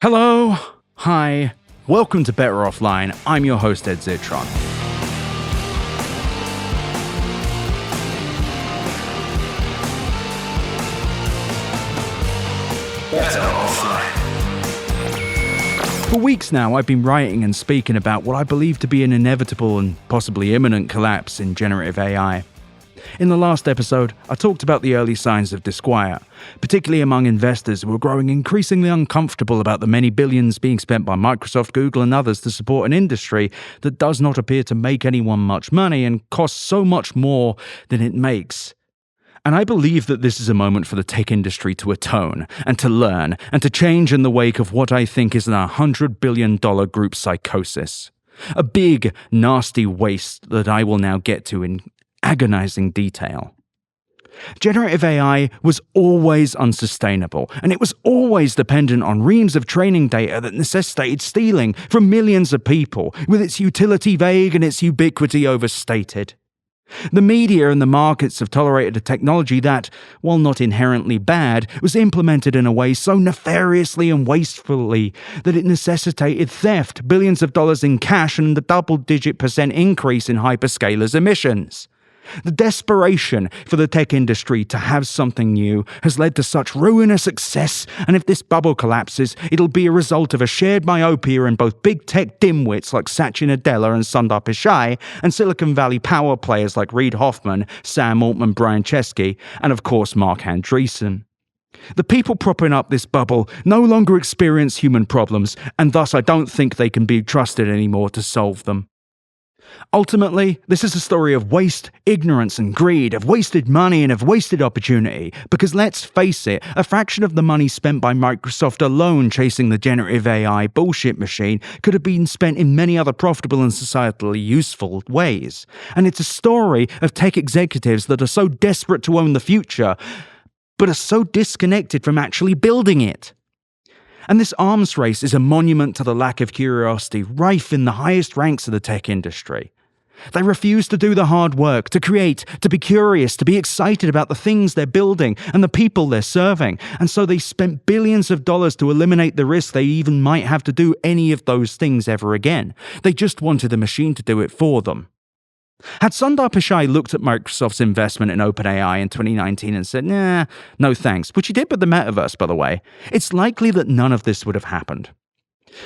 Hello, hi, welcome to Better Offline. I'm your host, Ed Zitron. Better Offline. For weeks now, I've been writing and speaking about what I believe to be an inevitable and possibly imminent collapse in generative AI. In the last episode, I talked about the early signs of disquiet, particularly among investors who are growing increasingly uncomfortable about the many billions being spent by Microsoft, Google, and others to support an industry that does not appear to make anyone much money and costs so much more than it makes. And I believe that this is a moment for the tech industry to atone, and to learn, and to change in the wake of what I think is an $100 billion group psychosis. A big, nasty waste that I will now get to in agonizing detail. Generative AI was always unsustainable, and it was always dependent on reams of training data that necessitated stealing from millions of people, with its utility vague and its ubiquity overstated. The media and the markets have tolerated a technology that, while not inherently bad, was implemented in a way so nefariously and wastefully that it necessitated theft, billions of dollars in cash, and a double-digit % increase in hyperscalers' emissions. The desperation for the tech industry to have something new has led to such ruinous success, and if this bubble collapses, it'll be a result of a shared myopia in both big tech dimwits like Satya Nadella and Sundar Pichai, and Silicon Valley power players like Reid Hoffman, Sam Altman, Brian Chesky, and of course Mark Andreessen. The people propping up this bubble no longer experience human problems, and thus I don't think they can be trusted anymore to solve them. Ultimately, this is a story of waste, ignorance, and greed, of wasted money and of wasted opportunity, because let's face it, a fraction of the money spent by Microsoft alone chasing the generative AI bullshit machine could have been spent in many other profitable and societally useful ways. And it's a story of tech executives that are so desperate to own the future, but are so disconnected from actually building it. And this arms race is a monument to the lack of curiosity rife in the highest ranks of the tech industry. They refuse to do the hard work, to create, to be curious, to be excited about the things they're building and the people they're serving. And so they spent billions of dollars to eliminate the risk they even might have to do any of those things ever again. They just wanted the machine to do it for them. Had Sundar Pichai looked at Microsoft's investment in OpenAI in 2019 and said, nah, no thanks, which he did with the metaverse, by the way, it's likely that none of this would have happened.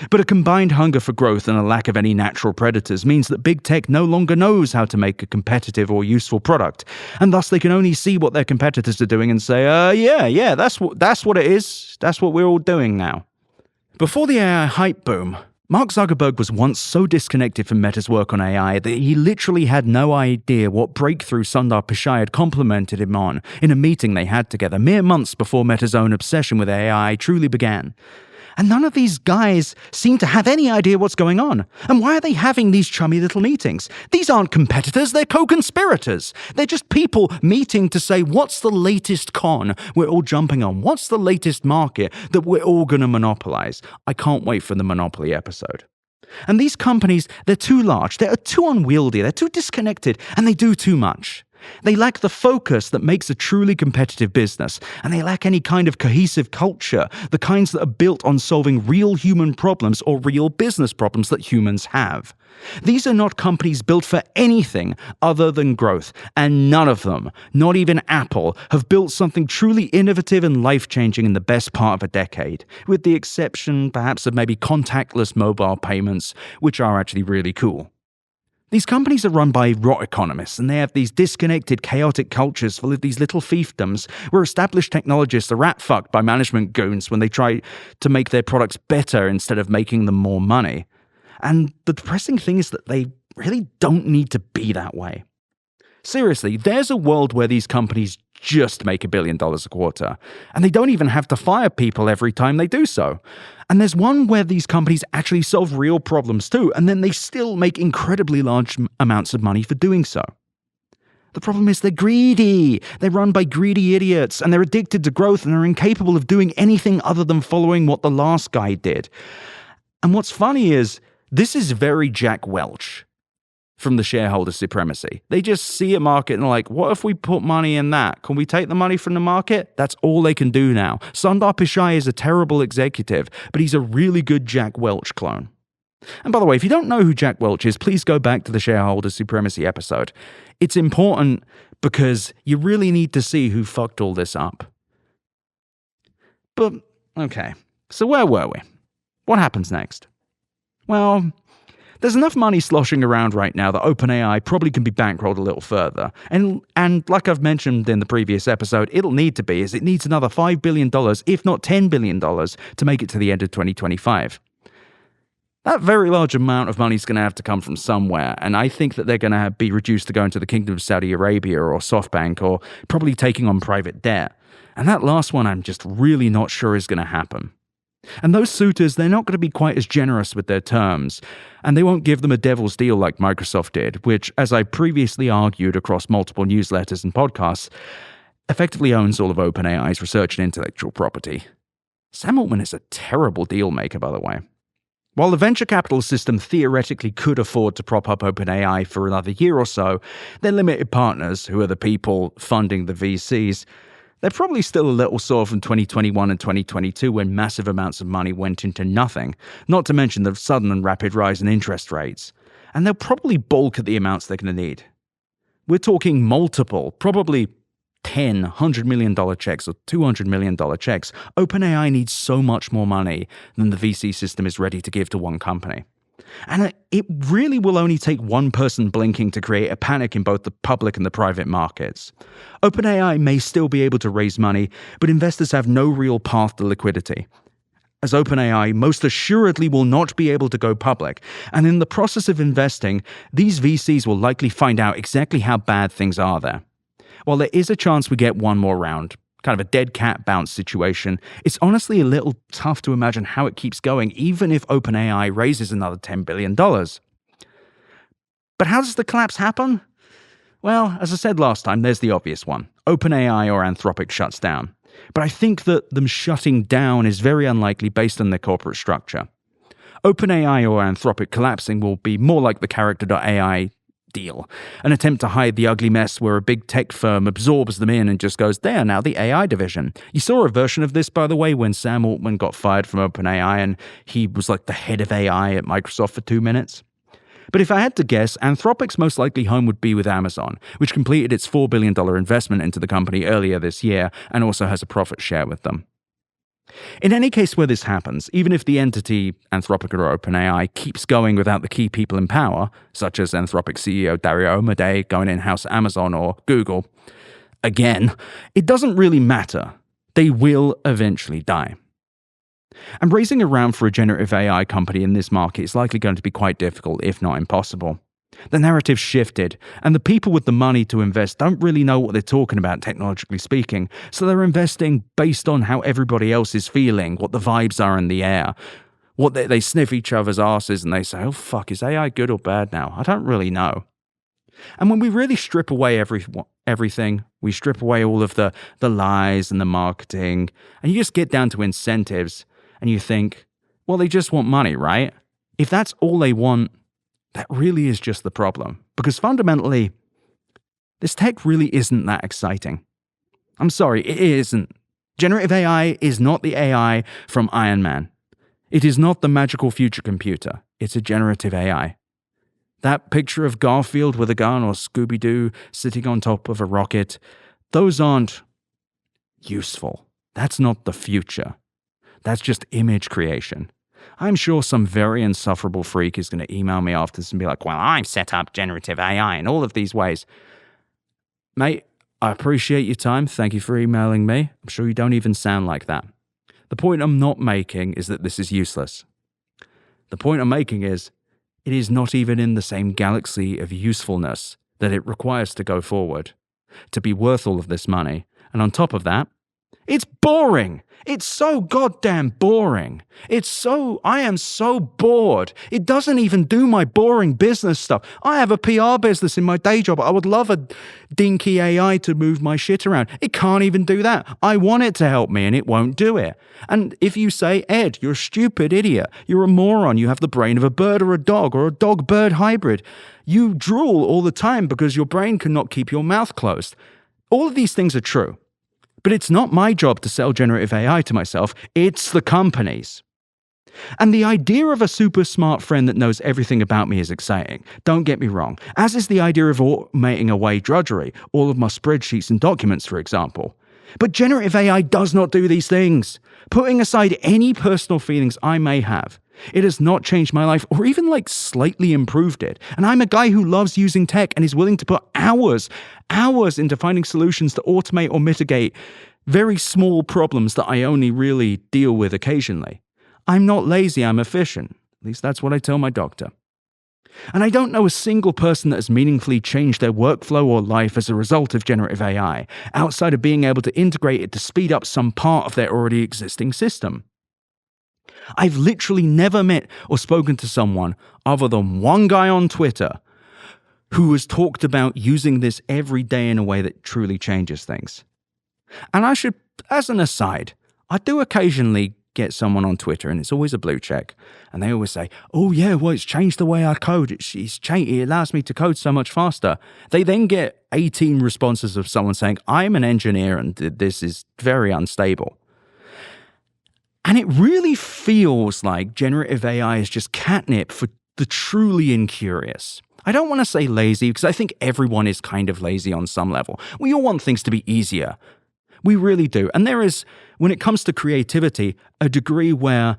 But a combined hunger for growth and a lack of any natural predators means that big tech no longer knows how to make a competitive or useful product, and thus they can only see what their competitors are doing and say, yeah, that's what it is, that's what we're all doing now. Before the AI hype boom, Mark Zuckerberg was once so disconnected from Meta's work on AI that he literally had no idea what breakthrough Sundar Pichai had complimented him on in a meeting they had together mere months before Meta's own obsession with AI truly began. And none of these guys seem to have any idea what's going on. And why are they having these chummy little meetings? These aren't competitors, they're co-conspirators. They're just people meeting to say, what's the latest con we're all jumping on? What's the latest market that we're all going to monopolize? I can't wait for the Monopoly episode. And these companies, they're too large, they're too unwieldy, they're too disconnected, and they do too much. They lack the focus that makes a truly competitive business, and they lack any kind of cohesive culture, the kinds that are built on solving real human problems or real business problems that humans have. These are not companies built for anything other than growth, and none of them, not even Apple, have built something truly innovative and life-changing in the best part of a decade, with the exception perhaps of maybe contactless mobile payments, which are actually really cool. These companies are run by rot economists, and they have these disconnected, chaotic cultures full of these little fiefdoms where established technologists are rat-fucked by management goons when they try to make their products better instead of making them more money. And the depressing thing is that they really don't need to be that way. Seriously, there's a world where these companies just make $1 billion a quarter, and they don't even have to fire people every time they do so. And there's one where these companies actually solve real problems too, and then they still make incredibly large amounts of money for doing so. The problem is they're greedy. They're run by greedy idiots, and they're addicted to growth and are incapable of doing anything other than following what the last guy did. And what's funny is, this is very Jack Welch. from the shareholder supremacy. They just see a market and are like, what if we put money in that? Can we take the money from the market? That's all they can do now. Sundar Pichai is a terrible executive, but he's a really good Jack Welch clone. And by the way, if you don't know who Jack Welch is, please go back to the shareholder supremacy episode. It's important because you really need to see who fucked all this up. But, okay, so where were we? What happens next? Well, there's enough money sloshing around right now that OpenAI probably can be bankrolled a little further. And like I've mentioned in the previous episode, it'll need to be, as it needs another $5 billion, if not $10 billion, to make it to the end of 2025. That very large amount of money is going to have to come from somewhere, and I think that they're going to be reduced to going to the Kingdom of Saudi Arabia or SoftBank or probably taking on private debt. And that last one I'm just really not sure is going to happen. And those suitors, they're not going to be quite as generous with their terms, and they won't give them a devil's deal like Microsoft did, which, as I previously argued across multiple newsletters and podcasts, effectively owns all of OpenAI's research and intellectual property. Sam Altman is a terrible deal maker, by the way. While the venture capital system theoretically could afford to prop up OpenAI for another year or so, their limited partners, who are the people funding the VCs, they're probably still a little sore from 2021 and 2022 when massive amounts of money went into nothing, not to mention the sudden and rapid rise in interest rates. And they'll probably bulk at the amounts they're going to need. We're talking multiple, probably $10, $100 million checks or $200 million checks. OpenAI needs so much more money than the VC system is ready to give to one company. And it really will only take one person blinking to create a panic in both the public and the private markets. OpenAI may still be able to raise money, but investors have no real path to liquidity, as OpenAI most assuredly will not be able to go public. And in the process of investing, these VCs will likely find out exactly how bad things are there. While there is a chance we get one more round, kind of a dead cat bounce situation, it's honestly a little tough to imagine how it keeps going, even if OpenAI raises another $10 billion. But how does the collapse happen? Well, as I said last time, there's the obvious one. OpenAI or Anthropic shuts down. But I think that them shutting down is very unlikely based on their corporate structure. OpenAI or Anthropic collapsing will be more like the Character.ai deal, an attempt to hide the ugly mess where a big tech firm absorbs them in and just goes, they are now the AI division. You saw a version of this, by the way, when Sam Altman got fired from OpenAI and he was like the head of AI at Microsoft for 2 minutes. But if I had to guess, Anthropic's most likely home would be with Amazon, which completed its $4 billion investment into the company earlier this year and also has a profit share with them. In any case where this happens, even if the entity, Anthropic or OpenAI, keeps going without the key people in power, such as Anthropic CEO Dario Amodei going in-house at Amazon or Google, again, it doesn't really matter. They will eventually die. And raising a round for a generative AI company in this market is likely going to be quite difficult, if not impossible. The narrative shifted, and the people with the money to invest don't really know what they're talking about, technologically speaking, so they're investing based on how everybody else is feeling, what the vibes are in the air. What they sniff each other's asses and they say, oh fuck, is AI good or bad now? I don't really know. And when we really strip away everything, we strip away all of the lies and the marketing, and you just get down to incentives, and you think, well, they just want money, right? If that's all they want, that really is just the problem. Because fundamentally, this tech really isn't that exciting. I'm sorry, it isn't. Generative AI is not the AI from Iron Man. It is not the magical future computer. It's a generative AI. That picture of Garfield with a gun or Scooby-Doo sitting on top of a rocket, those aren't useful. That's not the future. That's just image creation. I'm sure some very insufferable freak is going to email me after this and be like, well, I've set up generative AI in all of these ways. Mate, I appreciate your time. Thank you for emailing me. I'm sure you don't even sound like that. The point I'm not making is that this is useless. The point I'm making is it is not even in the same galaxy of usefulness that it requires to go forward, to be worth all of this money. And on top of that, It's boring. It's so goddamn boring. I am so bored. It doesn't even do my boring business stuff. I have a PR business in my day job. I would love a dinky AI to move my shit around. It can't even do that. I want it to help me and it won't do it. And if you say, Ed, you're a stupid idiot, you're a moron, you have the brain of a bird or a dog-bird hybrid, you drool all the time because your brain cannot keep your mouth closed. All of these things are true. But it's not my job to sell generative AI to myself, it's the company's. And the idea of a super smart friend that knows everything about me is exciting. Don't get me wrong, as is the idea of automating away drudgery, all of my spreadsheets and documents, for example. But generative AI does not do these things. Putting aside any personal feelings I may have, it has not changed my life or even slightly improved it. And I'm a guy who loves using tech and is willing to put hours into finding solutions to automate or mitigate very small problems that I only really deal with occasionally. I'm not lazy, I'm efficient. At least that's what I tell my doctor. And I don't know a single person that has meaningfully changed their workflow or life as a result of generative AI, outside of being able to integrate it to speed up some part of their already existing system. I've literally never met or spoken to someone other than one guy on Twitter who has talked about using this every day in a way that truly changes things. And I should, as an aside, I do occasionally get someone on Twitter, and it's always a blue check, and they always say, oh yeah, well, it's changed the way I code. It allows me to code so much faster. They then get 18 responses of someone saying, I'm an engineer and this is very unstable. And it really feels like generative AI is just catnip for the truly incurious. I don't want to say lazy, because I think everyone is kind of lazy on some level. We all want things to be easier. We really do. And there is, when it comes to creativity, a degree where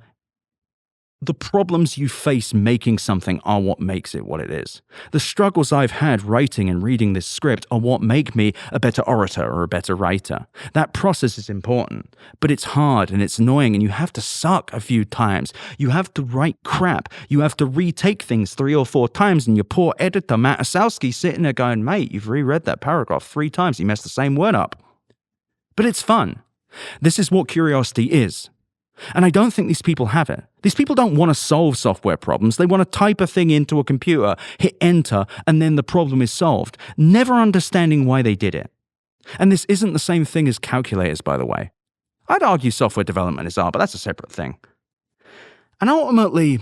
the problems you face making something are what makes it what it is. The struggles I've had writing and reading this script are what make me a better orator or a better writer. That process is important, but it's hard and it's annoying, and you have to suck a few times. You have to write crap. You have to retake things 3 or 4 times, and your poor editor, Matt Osowski, sitting there going, mate, you've reread that paragraph 3 times. You messed the same word up. But it's fun. This is what curiosity is. And I don't think these people have it. These people don't want to solve software problems. They want to type a thing into a computer, hit enter, and then the problem is solved, never understanding why they did it. And this isn't the same thing as calculators, by the way. I'd argue software development is art, but that's a separate thing. And ultimately,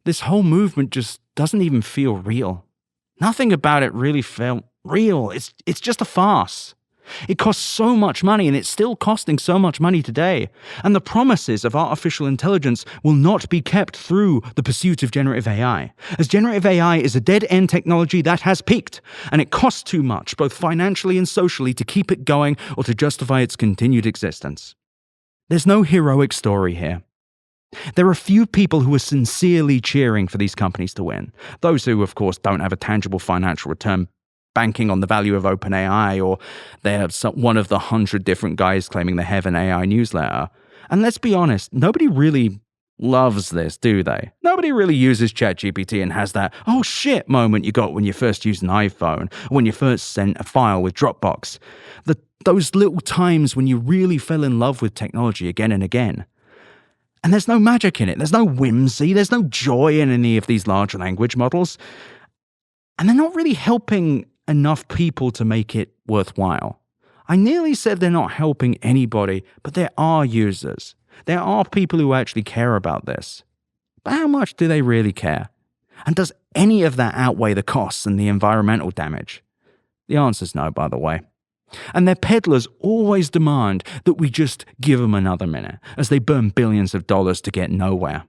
this whole movement just doesn't even feel real. Nothing about it really felt real. It's just a farce. It costs so much money, and it's still costing so much money today. And the promises of artificial intelligence will not be kept through the pursuit of generative AI, as generative AI is a dead-end technology that has peaked, and it costs too much, both financially and socially, to keep it going or to justify its continued existence. There's no heroic story here. There are few people who are sincerely cheering for these companies to win. Those who, of course, don't have a tangible financial return banking on the value of OpenAI, or they're one of the 100 different guys claiming they have an AI newsletter. And let's be honest, nobody really loves this, do they? Nobody really uses ChatGPT and has that, oh shit moment you got when you first used an iPhone, or when you first sent a file with Dropbox. Those little times when you really fell in love with technology again and again. And there's no magic in it. There's no whimsy. There's no joy in any of these large language models. And they're not really helping enough people to make it worthwhile. I nearly said they're not helping anybody, but there are users. There are people who actually care about this. But how much do they really care? And does any of that outweigh the costs and the environmental damage? The answer's no, by the way. And their peddlers always demand that we just give them another minute, as they burn billions of dollars to get nowhere.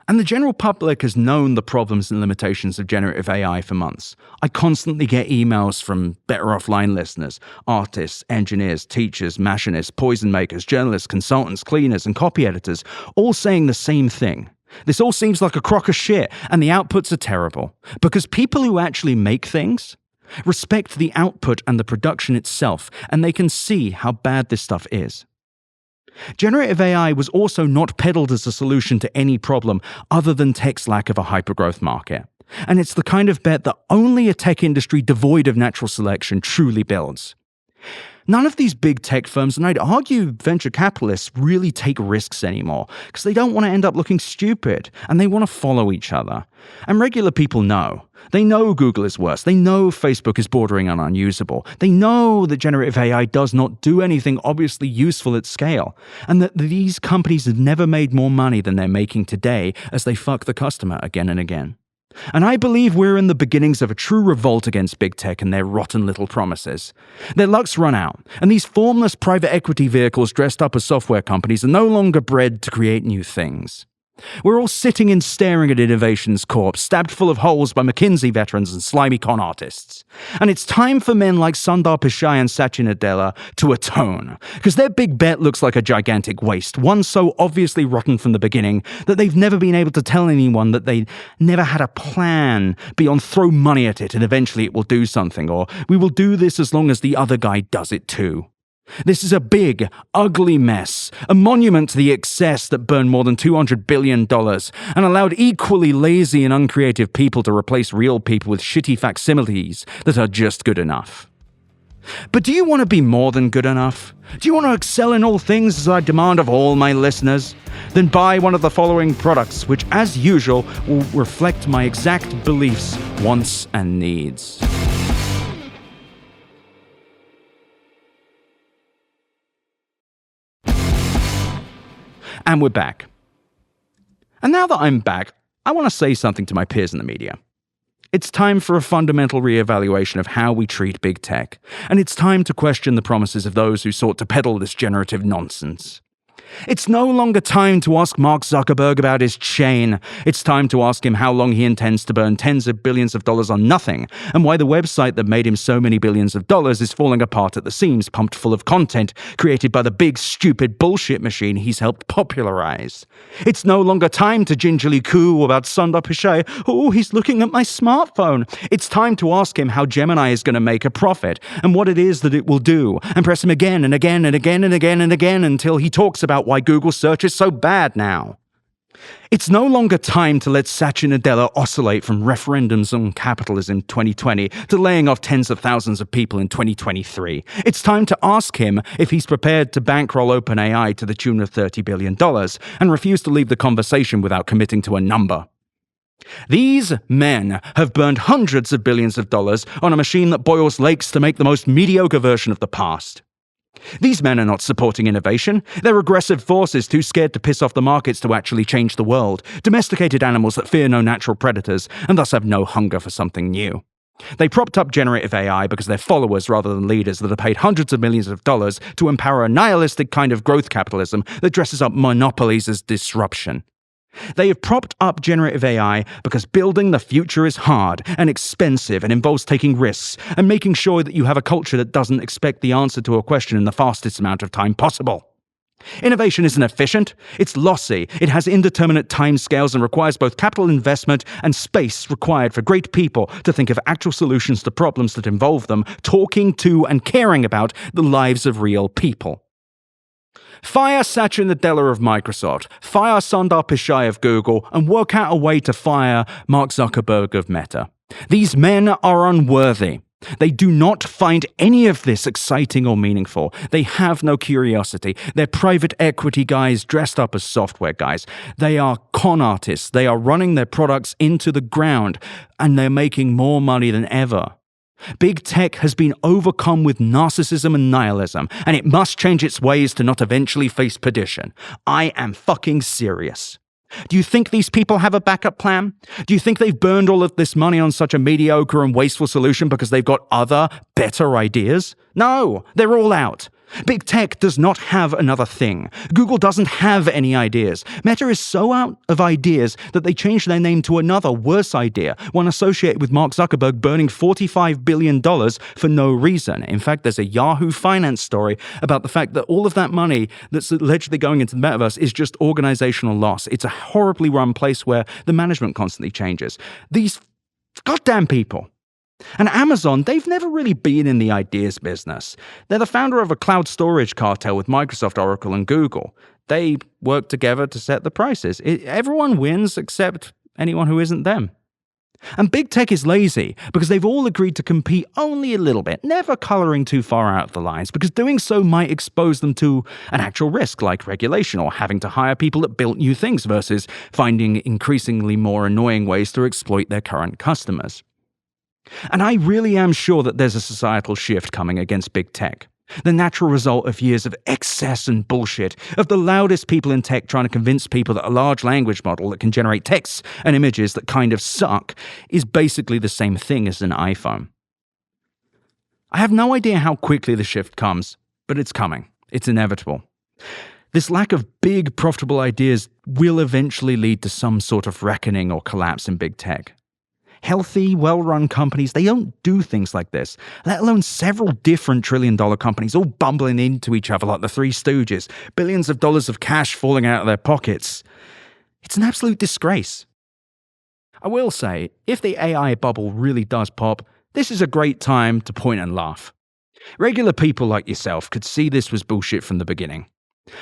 And the general public has known the problems and limitations of generative AI for months. I constantly get emails from Better Offline listeners, artists, engineers, teachers, machinists, poison makers, journalists, consultants, cleaners, and copy editors, all saying the same thing. This all seems like a crock of shit, and the outputs are terrible. Because people who actually make things respect the output and the production itself, and they can see how bad this stuff is. Generative AI was also not peddled as a solution to any problem other than tech's lack of a hypergrowth market. And it's the kind of bet that only a tech industry devoid of natural selection truly builds. None of these big tech firms, and I'd argue venture capitalists, really take risks anymore because they don't want to end up looking stupid and they want to follow each other. And regular people know. They know Google is worse. They know Facebook is bordering on unusable. They know that generative AI does not do anything obviously useful at scale, and that these companies have never made more money than they're making today as they fuck the customer again and again. And I believe we're in the beginnings of a true revolt against big tech and their rotten little promises. Their luck's run out, and these formless private equity vehicles dressed up as software companies are no longer bred to create new things. We're all sitting and staring at innovation's corpse, stabbed full of holes by McKinsey veterans and slimy con artists. And it's time for men like Sundar Pichai and Satya Nadella to atone, because their big bet looks like a gigantic waste, one so obviously rotten from the beginning that they've never been able to tell anyone that they never had a plan beyond throw money at it and eventually it will do something, or we will do this as long as the other guy does it too. This is a big, ugly mess, a monument to the excess that burned more than $200 billion and allowed equally lazy and uncreative people to replace real people with shitty facsimiles that are just good enough. But do you want to be more than good enough? Do you want to excel in all things as I demand of all my listeners? Then buy one of the following products, which as usual will reflect my exact beliefs, wants, and needs. And we're back. And now that I'm back, I want to say something to my peers in the media. It's time for a fundamental reevaluation of how we treat big tech, and it's time to question the promises of those who sought to peddle this generative nonsense. It's no longer time to ask Mark Zuckerberg about his chain. It's time to ask him how long he intends to burn tens of billions of dollars on nothing, and why the website that made him so many billions of dollars is falling apart at the seams, pumped full of content created by the big, stupid bullshit machine he's helped popularize. It's no longer time to gingerly coo about Sundar Pichai. Oh, he's looking at my smartphone. It's time to ask him how Gemini is going to make a profit, and what it is that it will do, and press him again and again and again and again and again until he talks about why Google search is so bad now. It's no longer time to let Satya Nadella oscillate from referendums on capitalism 2020 to laying off tens of thousands of people in 2023. It's time to ask him if he's prepared to bankroll OpenAI to the tune of $30 billion and refuse to leave the conversation without committing to a number. These men have burned hundreds of billions of dollars on a machine that boils lakes to make the most mediocre version of the past. These men are not supporting innovation. They're regressive forces too scared to piss off the markets to actually change the world, domesticated animals that fear no natural predators and thus have no hunger for something new. They propped up generative AI because they're followers rather than leaders that are paid hundreds of millions of dollars to empower a nihilistic kind of growth capitalism that dresses up monopolies as disruption. They have propped up generative AI because building the future is hard and expensive and involves taking risks and making sure that you have a culture that doesn't expect the answer to a question in the fastest amount of time possible. Innovation isn't efficient, it's lossy, it has indeterminate timescales and requires both capital investment and space required for great people to think of actual solutions to problems that involve them talking to and caring about the lives of real people. Fire Satya Nadella of Microsoft, fire Sundar Pichai of Google, and work out a way to fire Mark Zuckerberg of Meta. These men are unworthy. They do not find any of this exciting or meaningful. They have no curiosity. They're private equity guys dressed up as software guys. They are con artists. They are running their products into the ground, and they're making more money than ever. Big tech has been overcome with narcissism and nihilism, and it must change its ways to not eventually face perdition. I am fucking serious. Do you think these people have a backup plan? Do you think they've burned all of this money on such a mediocre and wasteful solution because they've got other, better ideas? No, they're all out. Big tech does not have another thing. Google doesn't have any ideas. Meta is so out of ideas that they changed their name to another, worse idea, one associated with Mark Zuckerberg burning $45 billion for no reason. In fact, there's a Yahoo Finance story about the fact that all of that money that's allegedly going into the metaverse is just organizational loss. It's a horribly run place where the management constantly changes. These goddamn people. And Amazon, they've never really been in the ideas business. They're the founder of a cloud storage cartel with Microsoft, Oracle, and Google. They work together to set the prices. Everyone wins except anyone who isn't them. And big tech is lazy because they've all agreed to compete only a little bit, never coloring too far out of the lines, because doing so might expose them to an actual risk like regulation or having to hire people that built new things versus finding increasingly more annoying ways to exploit their current customers. And I really am sure that there's a societal shift coming against big tech. The natural result of years of excess and bullshit, of the loudest people in tech trying to convince people that a large language model that can generate texts and images that kind of suck is basically the same thing as an iPhone. I have no idea how quickly the shift comes, but it's coming. It's inevitable. This lack of big, profitable ideas will eventually lead to some sort of reckoning or collapse in big tech. Healthy, well-run companies, they don't do things like this, let alone several different trillion-dollar companies all bumbling into each other like the Three Stooges, billions of dollars of cash falling out of their pockets. It's an absolute disgrace. I will say, if the AI bubble really does pop, this is a great time to point and laugh. Regular people like yourself could see this was bullshit from the beginning.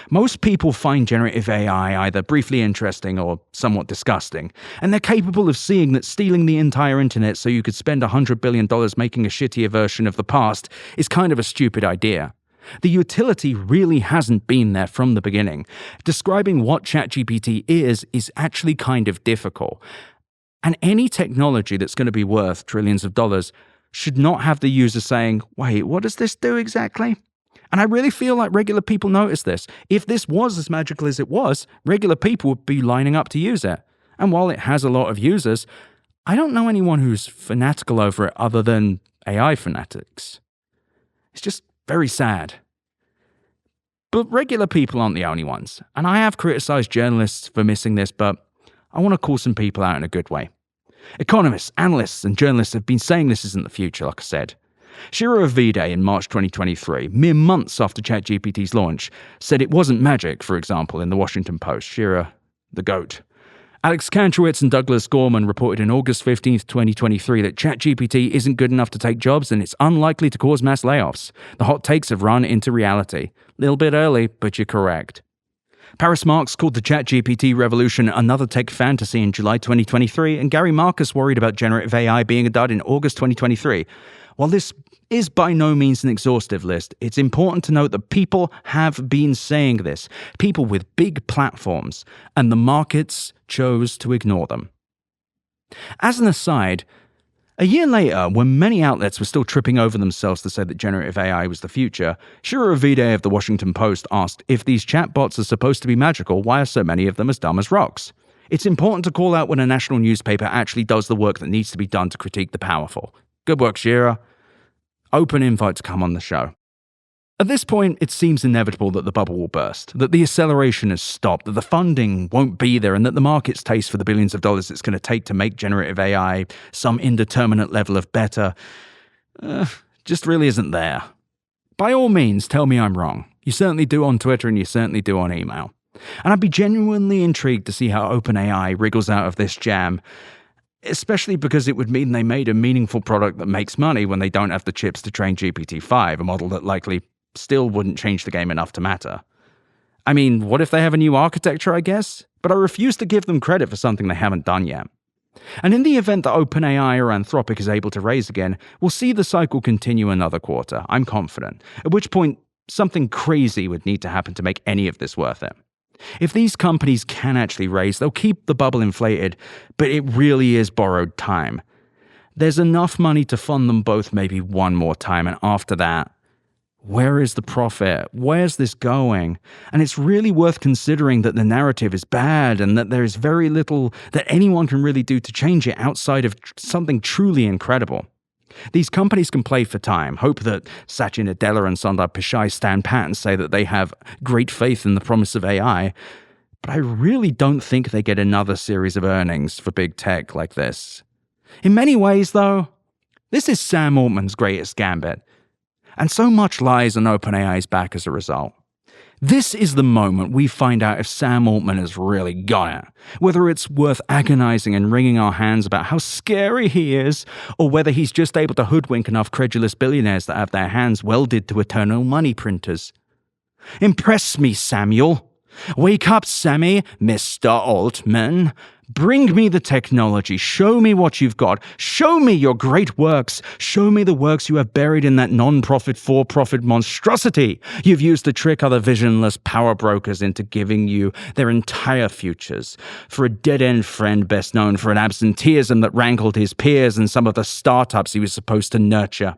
Most people find generative AI either briefly interesting or somewhat disgusting, and they're capable of seeing that stealing the entire internet so you could spend $100 billion making a shittier version of the past is kind of a stupid idea. The utility really hasn't been there from the beginning. Describing what ChatGPT is actually kind of difficult. And any technology that's going to be worth trillions of dollars should not have the user saying, wait, what does this do exactly? And I really feel like regular people notice this. If this was as magical as it was, regular people would be lining up to use it. And while it has a lot of users, I don't know anyone who's fanatical over it other than AI fanatics. It's just very sad. But regular people aren't the only ones. And I have criticized journalists for missing this, but I want to call some people out in a good way. Economists, analysts, and journalists have been saying this isn't the future, like I said. Shiro Ovide in March 2023, mere months after ChatGPT's launch, said it wasn't magic, for example, in the Washington Post. Shiro, the GOAT. Alex Kantrowitz and Douglas Gorman reported in August 15, 2023 that ChatGPT isn't good enough to take jobs and it's unlikely to cause mass layoffs. The hot takes have run into reality. Little bit early, but you're correct. Paris Marx called the ChatGPT revolution another tech fantasy in July 2023, and Gary Marcus worried about generative AI being a dud in August 2023. While this is by no means an exhaustive list, it's important to note that people have been saying this, people with big platforms, and the markets chose to ignore them. As an aside, a year later, when many outlets were still tripping over themselves to say that generative AI was the future, Shiro Ovide of the Washington Post asked, if these chatbots are supposed to be magical, why are so many of them as dumb as rocks? It's important to call out when a national newspaper actually does the work that needs to be done to critique the powerful. Good work, Shiro. Open invite to come on the show. At this point, it seems inevitable that the bubble will burst, that the acceleration has stopped, that the funding won't be there, and that the market's taste for the billions of dollars it's going to take to make generative AI some indeterminate level of better just really isn't there. By all means, tell me I'm wrong. You certainly do on Twitter and you certainly do on email. And I'd be genuinely intrigued to see how OpenAI wriggles out of this jam, especially because it would mean they made a meaningful product that makes money when they don't have the chips to train GPT-5, a model that likely still wouldn't change the game enough to matter. I mean, what if they have a new architecture, I guess? But I refuse to give them credit for something they haven't done yet. And in the event that OpenAI or Anthropic is able to raise again, we'll see the cycle continue another quarter, I'm confident, at which point something crazy would need to happen to make any of this worth it. If these companies can actually raise, they'll keep the bubble inflated, but it really is borrowed time. There's enough money to fund them both maybe one more time, and after that, where is the profit? Where's this going? And it's really worth considering that the narrative is bad and that there is very little that anyone can really do to change it outside of something truly incredible. These companies can play for time, hope that Satya Nadella and Sundar Pichai stand pat and say that they have great faith in the promise of AI, but I really don't think they get another series of earnings for big tech like this. In many ways, though, this is Sam Altman's greatest gambit, and so much lies on OpenAI's back as a result. This is the moment we find out if Sam Altman has really got it, whether it's worth agonizing and wringing our hands about how scary he is, or whether he's just able to hoodwink enough credulous billionaires that have their hands welded to eternal money printers. Impress me, Samuel. Wake up, Sammy, Mr. Altman. Bring me the technology. Show me what you've got. Show me your great works. Show me the works you have buried in that non-profit, for-profit monstrosity you've used to trick other visionless power brokers into giving you their entire futures. For a dead-end friend best known for an absenteeism that rankled his peers and some of the startups he was supposed to nurture.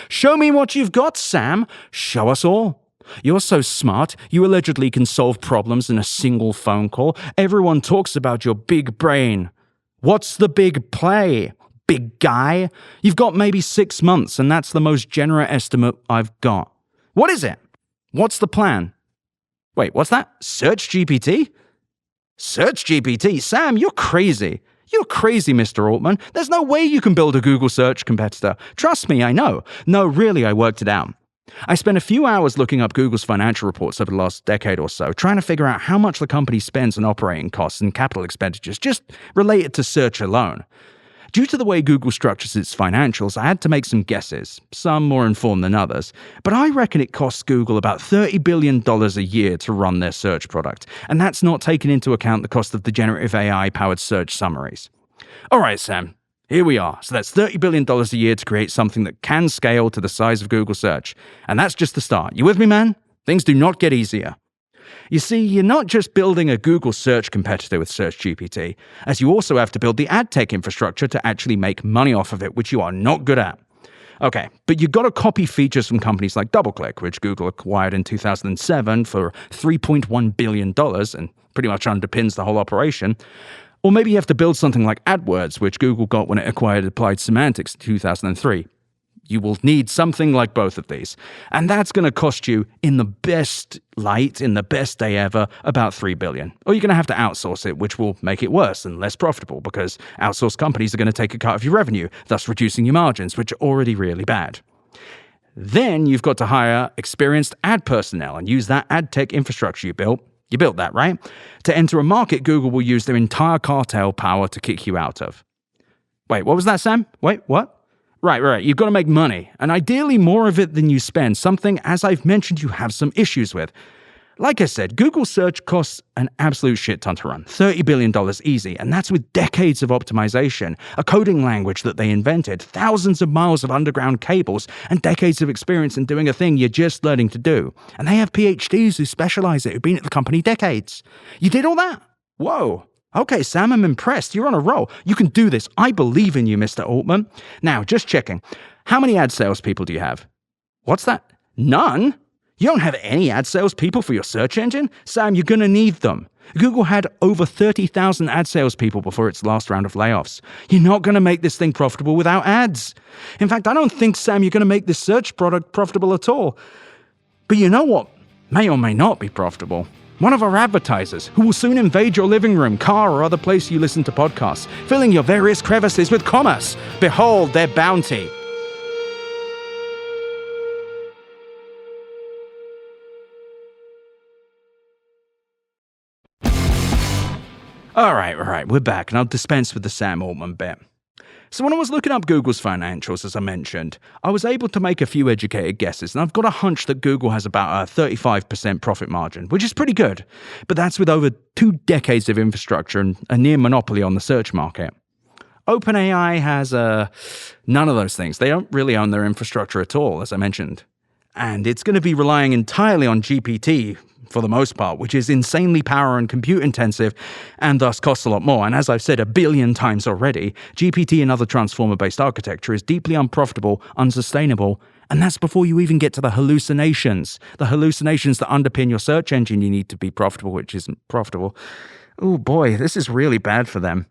Show me what you've got, Sam. Show us all. You're so smart, you allegedly can solve problems in a single phone call. Everyone talks about your big brain. What's the big play, big guy? You've got maybe 6 months, and that's the most generous estimate I've got. What is it? What's the plan? Wait, what's that? Search GPT? Search GPT? Sam, you're crazy. You're crazy, Mr. Altman. There's no way you can build a Google search competitor. Trust me, I know. No, really, I worked it out. I spent a few hours looking up Google's financial reports over the last decade or so, trying to figure out how much the company spends on operating costs and capital expenditures just related to search alone. Due to the way Google structures its financials, I had to make some guesses, some more informed than others, but I reckon it costs Google about $30 billion a year to run their search product, and that's not taking into account the cost of the generative AI-powered search summaries. All right, Sam. Here we are. So that's $30 billion a year to create something that can scale to the size of Google Search. And that's just the start. You with me, man? Things do not get easier. You see, you're not just building a Google search competitor with SearchGPT, as you also have to build the ad tech infrastructure to actually make money off of it, which you are not good at. Okay, but you've got to copy features from companies like DoubleClick, which Google acquired in 2007 for $3.1 billion and pretty much underpins the whole operation. Or maybe you have to build something like AdWords, which Google got when it acquired Applied Semantics in 2003. You will need something like both of these. And that's going to cost you, in the best light, in the best day ever, about $3 billion. Or you're going to have to outsource it, which will make it worse and less profitable because outsourced companies are going to take a cut of your revenue, thus reducing your margins, which are already really bad. Then you've got to hire experienced ad personnel and use that ad tech infrastructure you built. You built that, right? To enter a market Google will use their entire cartel power to kick you out of. Wait, what was that, Sam? Wait, what? Right. You've got to make money, and ideally more of it than you spend, something, as I've mentioned, you have some issues with. Like I said, Google search costs an absolute shit ton to run. $30 billion easy, and that's with decades of optimization, a coding language that they invented, thousands of miles of underground cables, and decades of experience in doing a thing you're just learning to do. And they have PhDs who specialize it, who've been at the company decades. You did all that? Whoa. Okay, Sam, I'm impressed. You're on a roll. You can do this. I believe in you, Mr. Altman. Now, just checking. How many ad salespeople do you have? What's that? None? You don't have any ad salespeople for your search engine? Sam, you're going to need them. Google had over 30,000 ad salespeople before its last round of layoffs. You're not going to make this thing profitable without ads. In fact, I don't think, Sam, you're going to make this search product profitable at all. But you know what may or may not be profitable? One of our advertisers, who will soon invade your living room, car, or other place you listen to podcasts, filling your various crevices with commerce. Behold their bounty. All right, we're back, and I'll dispense with the Sam Altman bit. So when I was looking up Google's financials, as I mentioned, I was able to make a few educated guesses, and I've got a hunch that Google has about a 35% profit margin, which is pretty good, but that's with over 2 decades of infrastructure and a near monopoly on the search market. OpenAI has none of those things. They don't really own their infrastructure at all, as I mentioned. And it's going to be relying entirely on GPT for the most part, which is insanely power and compute intensive and thus costs a lot more. And as I've said 1 billion times already, GPT and other transformer-based architecture is deeply unprofitable, unsustainable, and that's before you even get to the hallucinations that underpin your search engine you need to be profitable, which isn't profitable. Oh boy, this is really bad for them.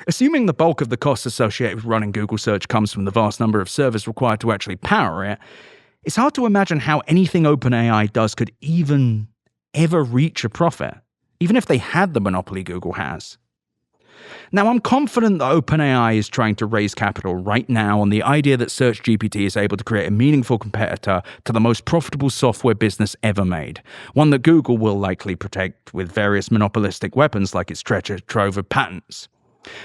Assuming the bulk of the costs associated with running Google search comes from the vast number of servers required to actually power it, it's hard to imagine how anything OpenAI does could even ever reach a profit, even if they had the monopoly Google has. Now, I'm confident that OpenAI is trying to raise capital right now on the idea that SearchGPT is able to create a meaningful competitor to the most profitable software business ever made, one that Google will likely protect with various monopolistic weapons like its treasure trove of patents.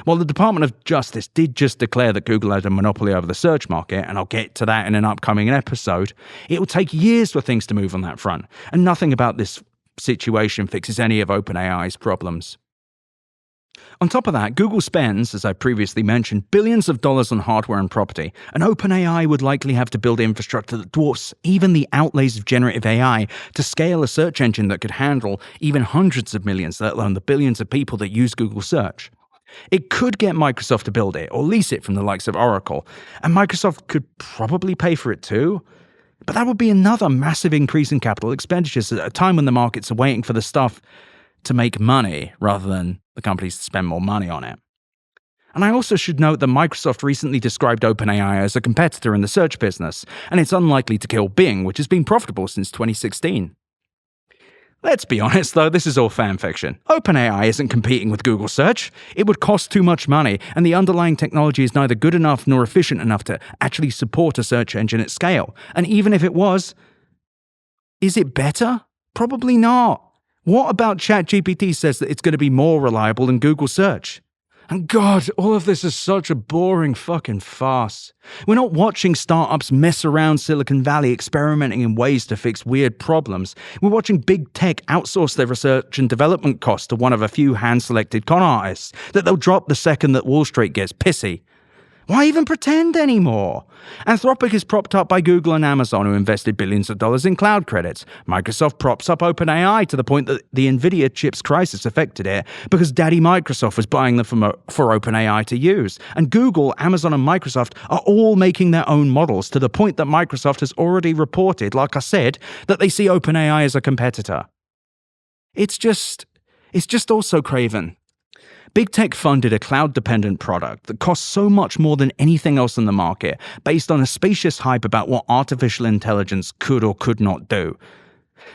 While the Department of Justice did just declare that Google had a monopoly over the search market, and I'll get to that in an upcoming episode, it will take years for things to move on that front, and nothing about this situation fixes any of OpenAI's problems. On top of that, Google spends, as I previously mentioned, billions of dollars on hardware and property, and OpenAI would likely have to build infrastructure that dwarfs even the outlays of generative AI to scale a search engine that could handle even hundreds of millions, let alone the billions of people that use Google Search. It could get Microsoft to build it or lease it from the likes of Oracle, and Microsoft could probably pay for it too. But that would be another massive increase in capital expenditures at a time when the markets are waiting for the stuff to make money rather than the companies to spend more money on it. And I also should note that Microsoft recently described OpenAI as a competitor in the search business, and it's unlikely to kill Bing, which has been profitable since 2016. Let's be honest though, this is all fan fiction. OpenAI isn't competing with Google Search. It would cost too much money, and the underlying technology is neither good enough nor efficient enough to actually support a search engine at scale. And even if it was, is it better? Probably not. What about ChatGPT says that it's going to be more reliable than Google Search? And God, all of this is such a boring fucking farce. We're not watching startups mess around Silicon Valley experimenting in ways to fix weird problems. We're watching big tech outsource their research and development costs to one of a few hand-selected con artists that they'll drop the second that Wall Street gets pissy. Why even pretend anymore? Anthropic is propped up by Google and Amazon, who invested billions of dollars in cloud credits. Microsoft props up OpenAI to the point that the NVIDIA chips crisis affected it because Daddy Microsoft was buying them for OpenAI to use. And Google, Amazon, and Microsoft are all making their own models to the point that Microsoft has already reported, like I said, that they see OpenAI as a competitor. It's just all so craven. Big Tech funded a cloud-dependent product that costs so much more than anything else in the market, based on a specious hype about what artificial intelligence could or could not do.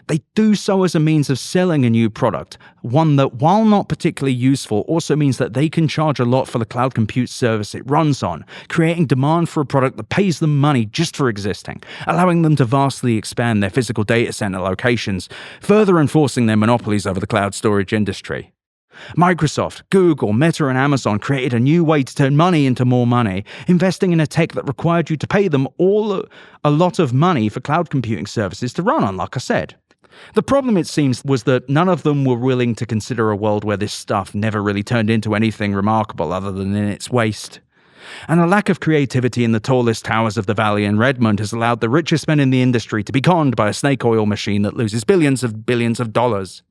They do so as a means of selling a new product, one that, while not particularly useful, also means that they can charge a lot for the cloud compute service it runs on, creating demand for a product that pays them money just for existing, allowing them to vastly expand their physical data center locations, further enforcing their monopolies over the cloud storage industry. Microsoft, Google, Meta, and Amazon created a new way to turn money into more money, investing in a tech that required you to pay them all a lot of money for cloud computing services to run on, like I said. The problem, it seems, was that none of them were willing to consider a world where this stuff never really turned into anything remarkable other than in its waste. And a lack of creativity in the tallest towers of the valley in Redmond has allowed the richest men in the industry to be conned by a snake oil machine that loses billions of dollars.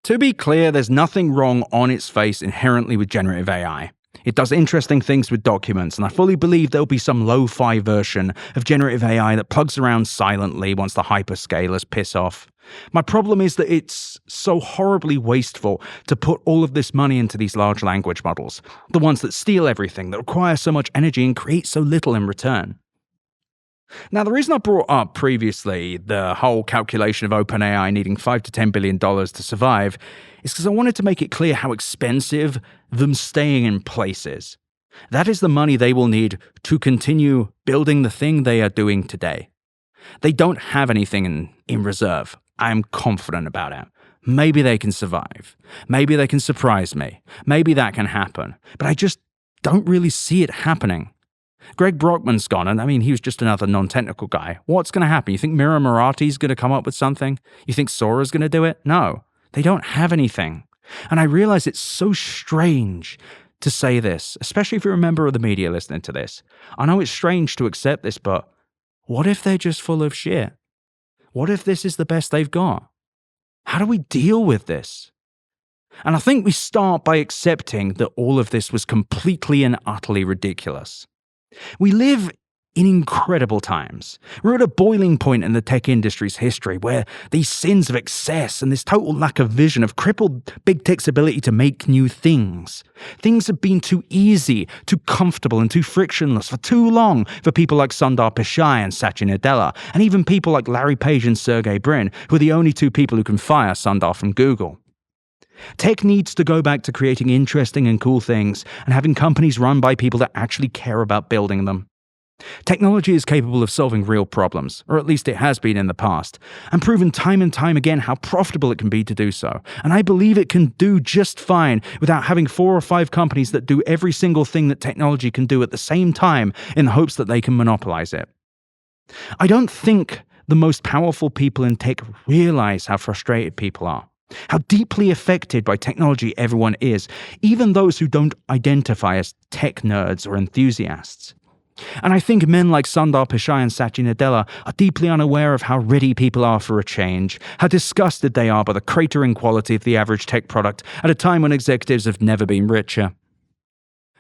To be clear, there's nothing wrong on its face inherently with generative AI. It does interesting things with documents, and I fully believe there'll be some lo-fi version of generative AI that plugs around silently once the hyperscalers piss off. My problem is that it's so horribly wasteful to put all of this money into these large language models, the ones that steal everything, that require so much energy and create so little in return. Now, the reason I brought up previously the whole calculation of OpenAI needing $5 to $10 billion to survive is because I wanted to make it clear how expensive them staying in place is. That is the money they will need to continue building the thing they are doing today. They don't have anything in reserve. I am confident about it. Maybe they can survive. Maybe they can surprise me. Maybe that can happen. But I just don't really see it happening. Greg Brockman's gone, and I mean, he was just another non-technical guy. What's going to happen? You think Mira Murati's going to come up with something? You think Sora's going to do it? No, they don't have anything. And I realize it's so strange to say this, especially if you're a member of the media listening to this. I know it's strange to accept this, but what if they're just full of shit? What if this is the best they've got? How do we deal with this? And I think we start by accepting that all of this was completely and utterly ridiculous. We live in incredible times. We're at a boiling point in the tech industry's history where these sins of excess and this total lack of vision have crippled big tech's ability to make new things. Things have been too easy, too comfortable, and too frictionless for too long for people like Sundar Pichai and Satya Nadella, and even people like Larry Page and Sergey Brin, who are the only two people who can fire Sundar from Google. Tech needs to go back to creating interesting and cool things and having companies run by people that actually care about building them. Technology is capable of solving real problems, or at least it has been in the past, and proven time and time again how profitable it can be to do so. And I believe it can do just fine without having 4 or 5 companies that do every single thing that technology can do at the same time in the hopes that they can monopolize it. I don't think the most powerful people in tech realize how frustrated people are, how deeply affected by technology everyone is, even those who don't identify as tech nerds or enthusiasts. And I think men like Sundar Pichai and Satya Nadella are deeply unaware of how ready people are for a change, how disgusted they are by the cratering quality of the average tech product at a time when executives have never been richer.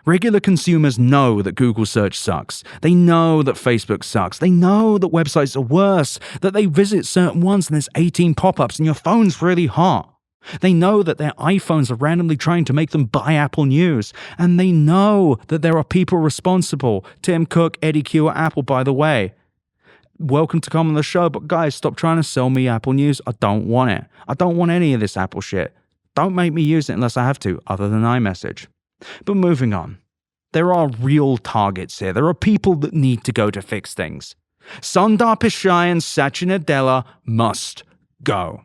Regular consumers know that Google search sucks. They know that Facebook sucks. They know that websites are worse, that they visit certain ones and there's 18 pop-ups and your phone's really hot. They know that their iPhones are randomly trying to make them buy Apple News. And they know that there are people responsible. Tim Cook, Eddie Q at Apple, by the way. Welcome to come on the show, but guys, stop trying to sell me Apple News. I don't want it. I don't want any of this Apple shit. Don't make me use it unless I have to, other than iMessage. But moving on. There are real targets here. There are people that need to go to fix things. Sundar Pichai and Satya Nadella must go.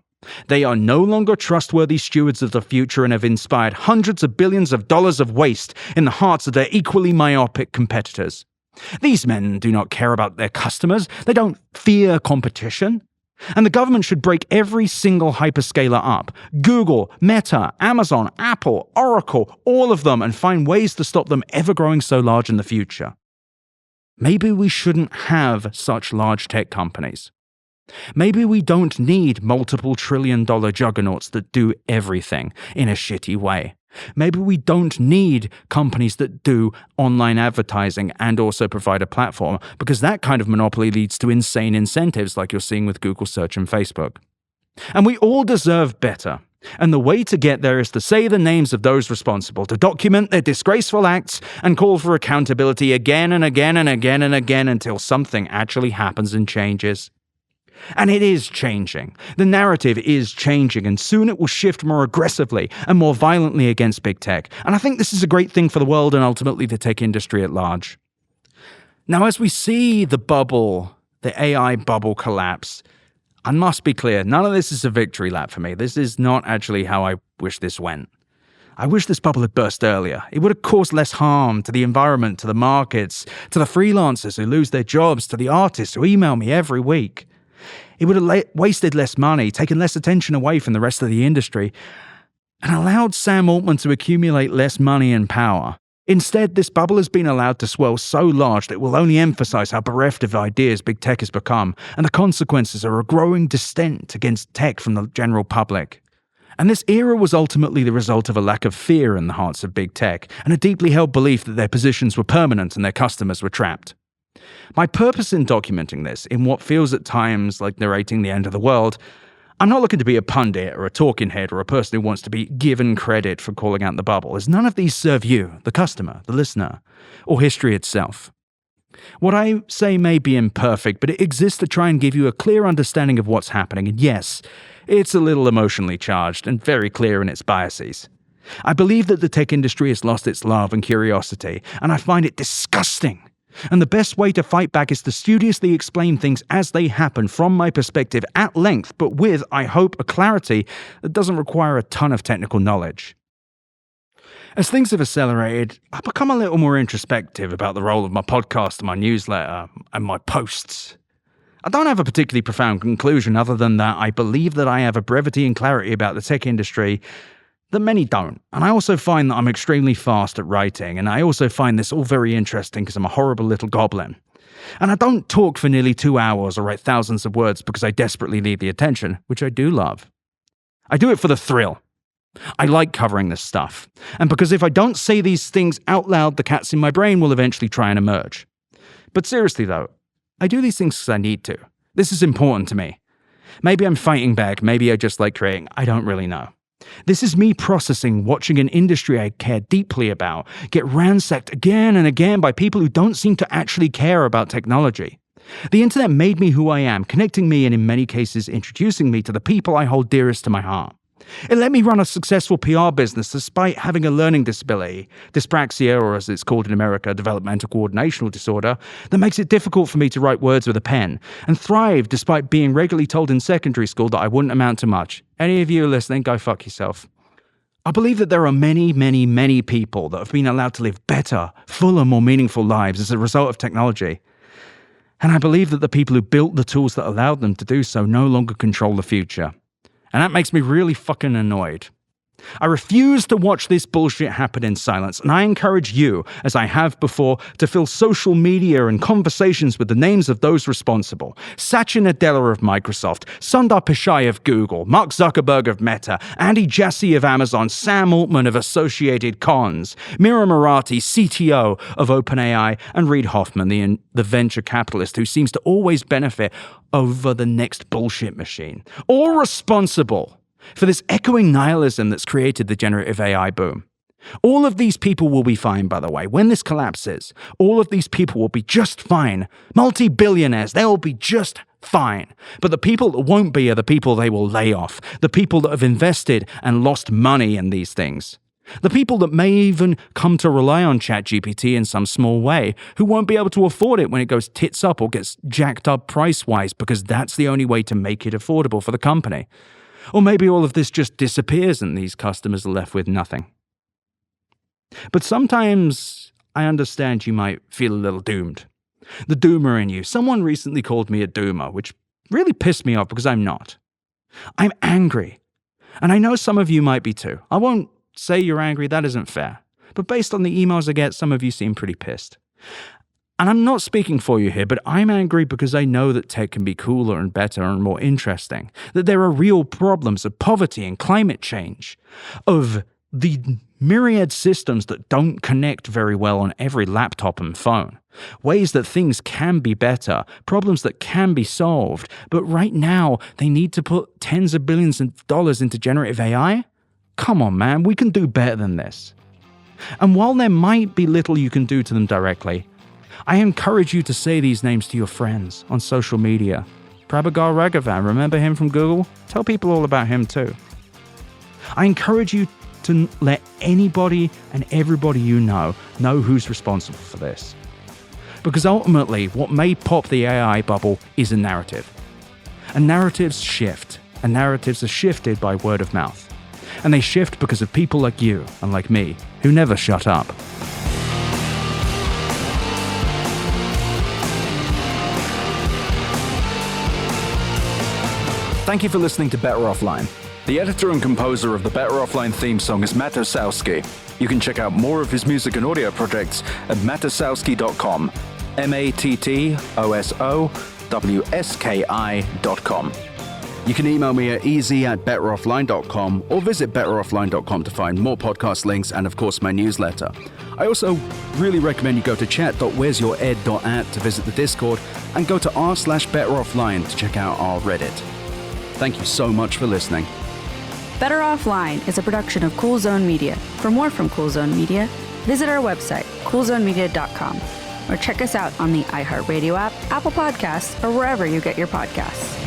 They are no longer trustworthy stewards of the future and have inspired hundreds of billions of dollars of waste in the hearts of their equally myopic competitors. These men do not care about their customers. They don't fear competition. And the government should break every single hyperscaler up. Google, Meta, Amazon, Apple, Oracle, all of them, and find ways to stop them ever growing so large in the future. Maybe we shouldn't have such large tech companies. Maybe we don't need multiple trillion-dollar juggernauts that do everything in a shitty way. Maybe we don't need companies that do online advertising and also provide a platform, because that kind of monopoly leads to insane incentives like you're seeing with Google Search and Facebook. And we all deserve better. And the way to get there is to say the names of those responsible, to document their disgraceful acts and call for accountability again and again and again and again until something actually happens and changes. And it is changing. The narrative is changing, and soon it will shift more aggressively and more violently against big tech. And I think this is a great thing for the world and ultimately the tech industry at large. Now, as we see the bubble, the AI bubble collapse, I must be clear, none of this is a victory lap for me. This is not actually how I wish this went. I wish this bubble had burst earlier. It would have caused less harm to the environment, to the markets, to the freelancers who lose their jobs, to the artists who email me every week. It would have wasted less money, taken less attention away from the rest of the industry, and allowed Sam Altman to accumulate less money and power. Instead, this bubble has been allowed to swell so large that it will only emphasize how bereft of ideas big tech has become, and the consequences are a growing dissent against tech from the general public. And this era was ultimately the result of a lack of fear in the hearts of big tech, and a deeply held belief that their positions were permanent and their customers were trapped. My purpose in documenting this, in what feels at times like narrating the end of the world, I'm not looking to be a pundit or a talking head or a person who wants to be given credit for calling out the bubble, as none of these serve you, the customer, the listener, or history itself. What I say may be imperfect, but it exists to try and give you a clear understanding of what's happening, and yes, it's a little emotionally charged and very clear in its biases. I believe that the tech industry has lost its love and curiosity, and I find it disgusting. And the best way to fight back is to studiously explain things as they happen from my perspective at length, but with, I hope, a clarity that doesn't require a ton of technical knowledge. As things have accelerated, I've become a little more introspective about the role of my podcast, my newsletter, and my posts. I don't have a particularly profound conclusion other than that I believe that I have a brevity and clarity about the tech industry that many don't. And I also find that I'm extremely fast at writing, and I also find this all very interesting because I'm a horrible little goblin. And I don't talk for nearly 2 hours or write thousands of words because I desperately need the attention, which I do love. I do it for the thrill. I like covering this stuff. And because if I don't say these things out loud, the cats in my brain will eventually try and emerge. But seriously though, I do these things because I need to. This is important to me. Maybe I'm fighting back, maybe I just like creating, I don't really know. This is me processing, watching an industry I care deeply about get ransacked again and again by people who don't seem to actually care about technology. The internet made me who I am, connecting me and in many cases introducing me to the people I hold dearest to my heart. It let me run a successful PR business despite having a learning disability, dyspraxia, or as it's called in America, developmental coordinational disorder, that makes it difficult for me to write words with a pen, and thrive despite being regularly told in secondary school that I wouldn't amount to much. Any of you listening, go fuck yourself. I believe that there are many, many, many people that have been allowed to live better, fuller, more meaningful lives as a result of technology. And I believe that the people who built the tools that allowed them to do so no longer control the future. And that makes me really fucking annoyed. I refuse to watch this bullshit happen in silence, and I encourage you, as I have before, to fill social media and conversations with the names of those responsible. Satya Nadella of Microsoft, Sundar Pichai of Google, Mark Zuckerberg of Meta, Andy Jassy of Amazon, Sam Altman of Associated Cons, Mira Marathi, CTO of OpenAI, and Reid Hoffman, the venture capitalist who seems to always benefit over the next bullshit machine. All responsible for this echoing nihilism that's created the generative AI boom. All of these people will be fine, by the way. When this collapses, all of these people will be just fine. Multi-billionaires, they'll be just fine. But the people that won't be are the people they will lay off. The people that have invested and lost money in these things. The people that may even come to rely on ChatGPT in some small way, who won't be able to afford it when it goes tits up or gets jacked up price-wise because that's the only way to make it affordable for the company. Or maybe all of this just disappears and these customers are left with nothing. But sometimes I understand you might feel a little doomed. The doomer in you. Someone recently called me a doomer, which really pissed me off because I'm not. I'm angry. And I know some of you might be too. I won't say you're angry, that isn't fair. But based on the emails I get, some of you seem pretty pissed. And I'm not speaking for you here, but I'm angry because I know that tech can be cooler and better and more interesting. That there are real problems of poverty and climate change. Of the myriad systems that don't connect very well on every laptop and phone. Ways that things can be better. Problems that can be solved. But right now, they need to put tens of billions of dollars into generative AI? Come on, man, we can do better than this. And while there might be little you can do to them directly, I encourage you to say these names to your friends on social media. Prabhagar Raghavan, remember him from Google? Tell people all about him too. I encourage you to let anybody and everybody you know who's responsible for this. Because ultimately, what may pop the AI bubble is a narrative. And narratives shift. And narratives are shifted by word of mouth. And they shift because of people like you and like me, who never shut up. Thank you for listening to Better Offline. The editor and composer of the Better Offline theme song is Matt Osowski. You can check out more of his music and audio projects at mattosowski.com. mattosowski.com. You can email me at easy@betteroffline.com or visit betteroffline.com to find more podcast links and, of course, my newsletter. I also really recommend you go to chat.wheresyoured.at to visit the Discord and go to r/betteroffline to check out our Reddit. Thank you so much for listening. Better Offline is a production of Cool Zone Media. For more from Cool Zone Media, visit our website, coolzonemedia.com, or check us out on the iHeart Radio app, Apple Podcasts, or wherever you get your podcasts.